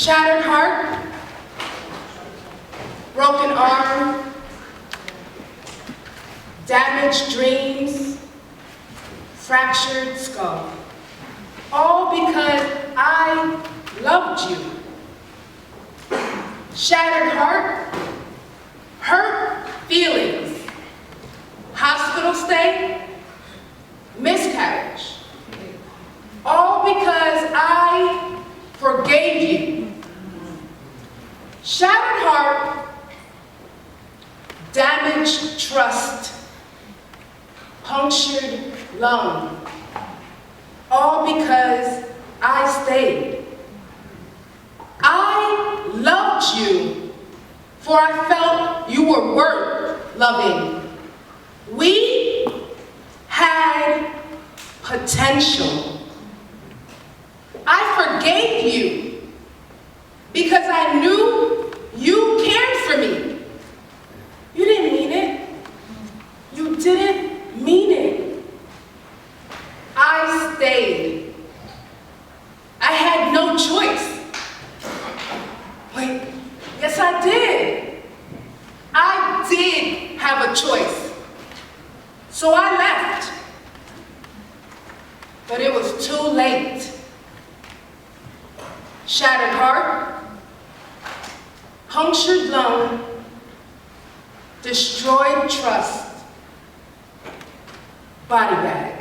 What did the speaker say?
Shattered heart, broken arm, damaged dreams, fractured skull. All because I loved you. Shattered heart, hurt feelings, hospital stay, miscarriage. All because I forgave you. Shattered heart, damaged trust, punctured lung. All because I stayed. I loved you, for I felt you were worth loving. We had potential. I forgave you because I knew you cared for me. You didn't mean it. You didn't mean it. I stayed. I had no choice. Wait, yes I did. I did have a choice. So I left. But it was too late. Shattered heart, punctured lung, destroyed trust, body bag.